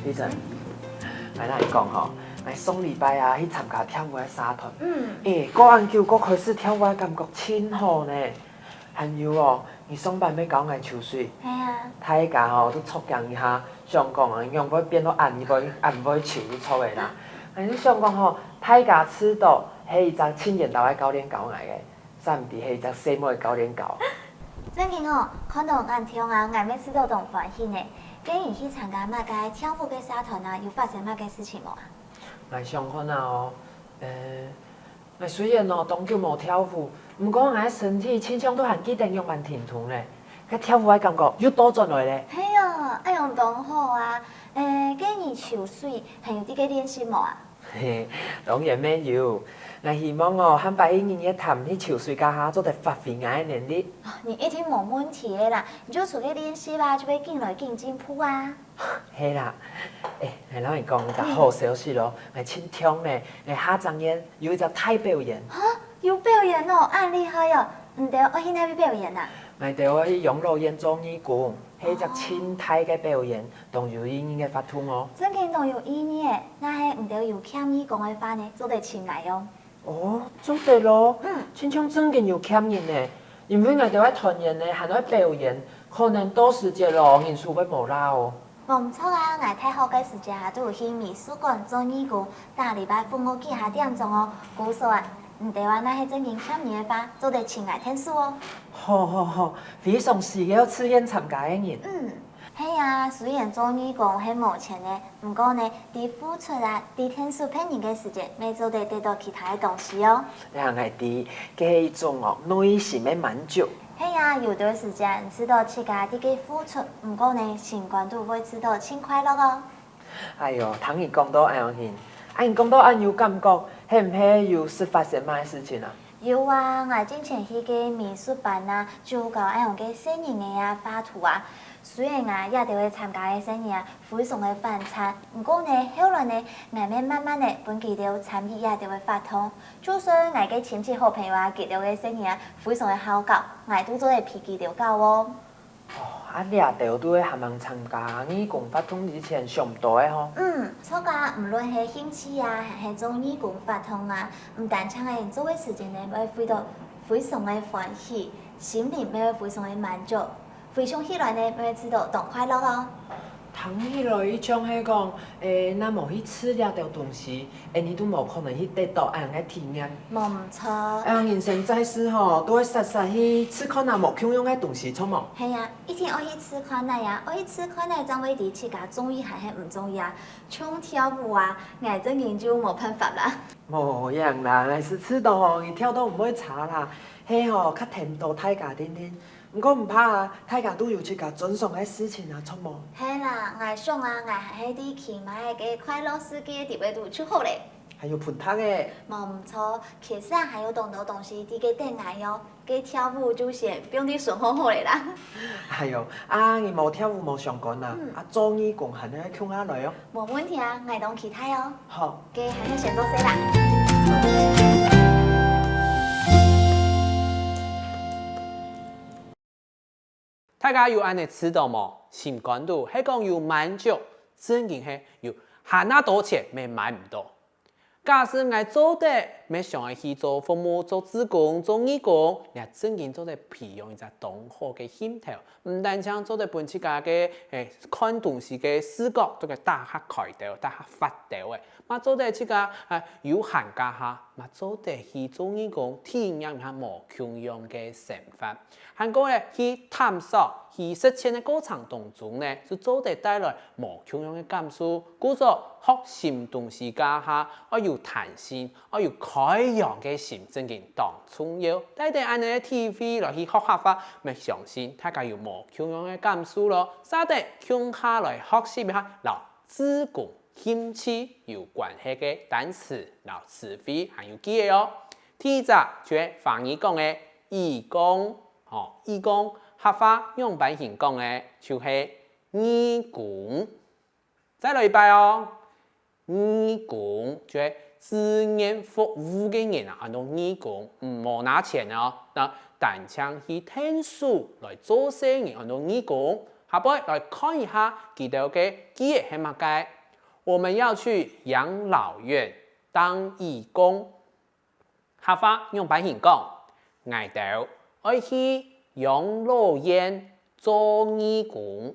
李晨，来那里讲吼，来上礼拜啊去参加跳舞的社团，个案球我开始跳舞的感觉真好呢。还有哦，你上班要搞爱抽水，系啊，大家吼都促进一下，上讲啊，用要变到暗暝球去搓的啦。但是上讲吼，大家知道，迄一只青年岛的教练教爱的，甚毋是迄一只细妹的教练教。最近哦，看到俺跳啊，俺每次都同欢喜呢。跟你去参加那个跳舞的社团啊，有发生那个事情无啊？俺想看啊哦，俺虽然哦当久无跳舞，毋过俺身体亲像都还记得用完停顿咧，佮跳舞的感觉又多转来咧。嘿哦，爱用当好啊。跟你游水，还有啲个练习无啊？嘿，当然免有。俺希望哦，和白一年一谈去游水家下，做得发挥俺的能力。你一定冇问题的啦，你就出去练习吧，就会更来更进步啊。嘿啦，来咱讲一个好消息咯，俺青听呢，下张演有一只大表演。哈，有表演哦，按厉害哦。唔对，我去那边表演啊。俺哋我去养老院做义工，迄只青态嘅表演，当有意义嘅发通哦。真件都有意义的，那系唔对有欠义工的话呢，做得前来哦。哦，做得咯，亲像真件有欠人呢，因为俺哋喺团员呢，还喺表演，可能到时节咯，人数会无啦哦。唔错啊，我太好嘅时间都有去美术馆做义工，大礼拜父母几下点钟哦，估数啊，唔对话那系真件欠人的话，做得前来天数哦。好，非常需要自愿参加嘅人。系啊，虽然做义工系冇钱的，不过呢，伫付出啊，伫天数骗人嘅时间，咪做得得到其他嘅东西哦。你行係啲嘅一種哦，內心嘅滿足。系啊，有段时间知道自家啲嘅付出，不过呢，心肝都会知道轻快乐哦。哎呦，聽你講到安樣件，你講到安有感覺，係唔係有是發生咩事情啊？有啊，我之前去嘅美術班啊，就教安樣嘅新人嘅啊畫圖啊。雖然啊，也都會參加嘅新人啊，非常嘅反差。不過呢，後來呢，慢慢的，本佢哋參與也都會發通。就算我嘅親戚好朋友啊，見到嘅新人啊，非常嘅好教，我都做嘅脾氣調教哦。你也都會係咪參加義工發通之前上唔到嘅吼？錯噶，無論係興趣啊，還係做義工發通啊，唔但唱嘅做嘅時間呢，會非常嘅歡喜，心靈會非常嘅滿足。回想起來呢，會知道多快樂哦。聽起來伊種係講，咱無去吃了條東西，你都無可能去得到安樣嘅體驗。冇唔錯。人生在世吼，都會實實去吃看那無享用嘅東西，錯冇？係啊，一天我去吃看奶呀，我去吃看奶，將會啲自家中意還係唔中意啊？像跳舞啊，我真研究冇辦法啦。冇樣啦，係是吃到吼，伊跳到唔會差啦，係吼較甜度大家點點。唔過唔怕啊，大家都有自家尊重嘅事情啊，錯冇？係啦，我想啊，我係啲起碼嘅快樂世界地位都出好咧。還有盤塔嘅。冇唔錯，其實還有好多東西啲嘅等愛喲，嘅跳舞就先不用啲順好好咧啦。係哦，你冇跳舞冇上過啊？做義工係咧傾下來哦。冇問題啊，我當其他喲。好。嘅係先做先啦。大家有安尼知道冇？心肝度係講有滿足，真嘅係有慳那多錢，咪買唔到。假使我做得，咪想去做服務、做志工、做義工，你真正做得培養一隻同好嘅心態，唔單止做得本自家嘅看東西嘅視覺都嘅大下開到、大下發到嘅，嘛做得自家有閒家下，嘛做得去做義工，體驗下無窮樣嘅生活。韓國咧去探索、去實踐嘅過程當中呢，就做得帶來無窮樣嘅感受。故作學新東西家下，我要彈性，我要開揚嘅心，真嘅當重要。帶啲安尼嘅 TV 來去學下法，咪相信大家有無窮樣嘅感受咯。沙地向下來學習下，留自共興趣有關係嘅單詞、留詞彙，還有記憶哦。第一隻就係翻譯講嘅義工。義工合法用版型講嘅就係義工，再來一擺哦。義工就係志願服務嘅人啊，當義工冇拿錢哦，那單槍去聽書來做生意，當義工，下擺來看一下佢哋嘅記憶係乜嘅，我们要去养老院当义工。客家用白话讲，我哋要去养老院做义工。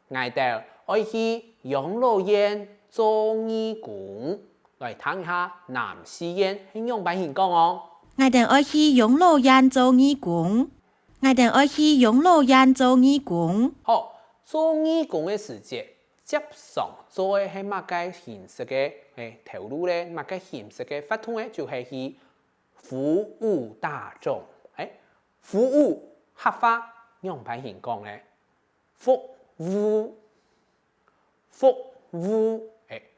我哋要去养老院做义工。来睇下南西烟用白话讲哦。我哋要去养老院做义工。我哋要去养老院做义工。好，做义工嘅时节，接上做嘅係乜嘅形式嘅？投入咧，乜嘅形式嘅法通咧，就係去服务大众。服務客家用白話講咧，服務，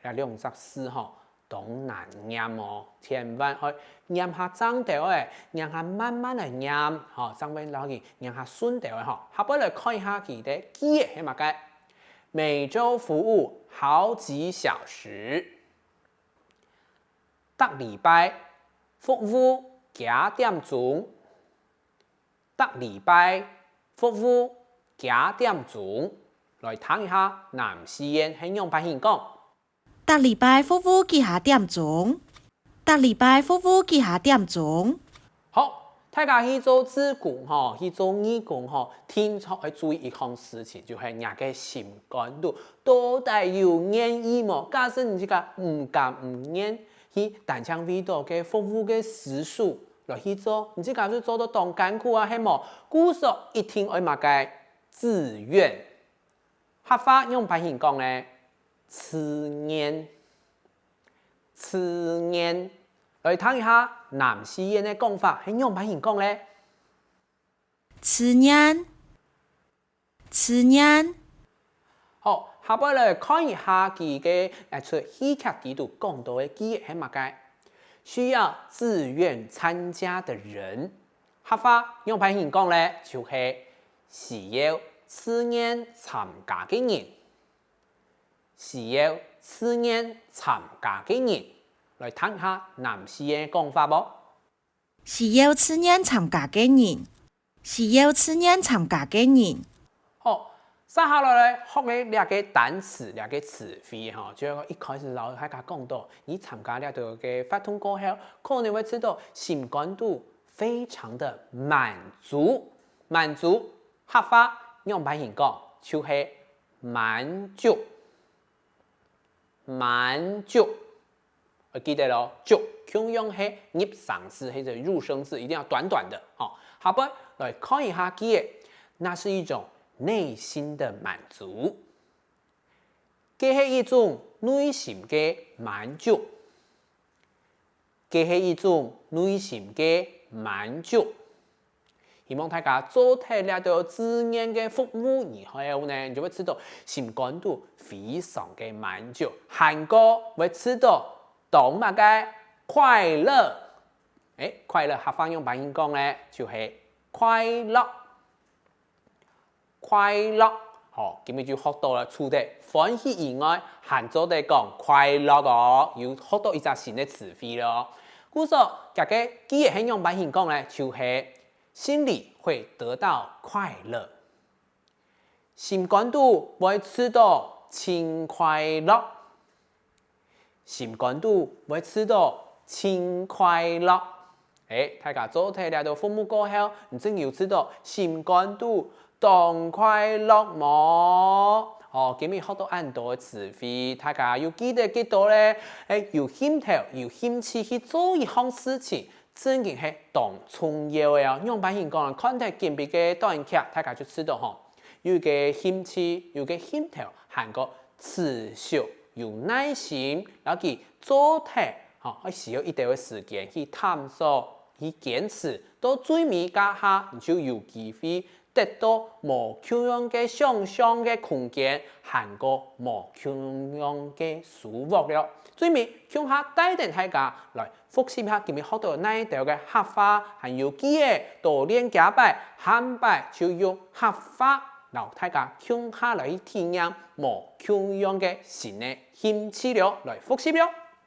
兩隻字吼，都難念哦，千萬去念下爭條誒，念下慢慢嚟念，吼，爭邊攞佢念下順條誒，吼，下邊嚟看一下佢哋記係乜嘅，每週服務好幾小時，每禮拜服務幾點鐘？每禮拜服務幾點鐘？來睇下南西煙係用白話講。每禮拜服務幾下點鐘？每禮拜服務幾下點鐘？好，大家去做志工吼，去做義工吼，天初要注意一項事情，就係人嘅心肝度到底有願意冇？假使你這個唔甘唔願，去單槍為到嘅服務嘅時數來去做，你這個是做到當艱苦啊，係冇？故說一定要乜嘅自願。客家用白話講咧，自願，自願。來睇一下南西煙嘅講法，係用白話講咧，自願，自願。好，下邊來看一下佢嘅出戲劇幾度講到嘅記憶係乜嘅？需要自願參加的人，客家用白話講咧，就係需要自願參加嘅人，需要自願參加嘅人，來睇下南西煙嘅講法啵。需要自願參加嘅人，需要自願參加嘅人。好，接下來咧學嘅兩個單詞、兩個詞彙吼，就一開始老大家講到，你參加了這個發通過後，可能會知道心感度非常的滿足，滿足。客家用白話講就係滿足，滿足。我記得咯，足強用係入聲字，係就入聲字，一定要短短的。好，下邊來看一下記憶，那是一種內心的滿足，這是一種內心的滿足，這是一種內心的滿足。希望大家做睇了到自願嘅服務以後呢，你就會知道心感度非常嘅滿足，韓國會知道懂乜嘅快樂。快樂客家用白話講咧，就係快樂。快樂，好，今日就學到啦。除咗歡喜以外，還做得講快樂哦，要學到一隻新嘅詞彙咯。故說，大家記憶係用白話講咧，就係心裡會得到快樂，心感度會吃到輕快樂，心感度會吃到輕快樂。大家做睇了到父母過後，你真要知道心感度當快樂麼？今日學到很多詞彙，大家要記得幾多咧？有興頭，有興趣去做一項事情，真嘅係當重要嘅。用白話講，看睇見別嘅短劇，大家就知道吼，有嘅興趣，有嘅興頭，韓國持續有耐心，然後佢做睇，係需要一定嘅時間去探索。去堅持到最尾家下，你就有機會得到無窮樣嘅想象嘅空間，韓國無窮樣嘅舒服了。最尾向下帶領大家來複習下今日學到哪一條嘅客家，還有記憶多練假擺，漢擺就用客家，然後大家向下來體驗無窮樣嘅新嘅興趣了，來複習了。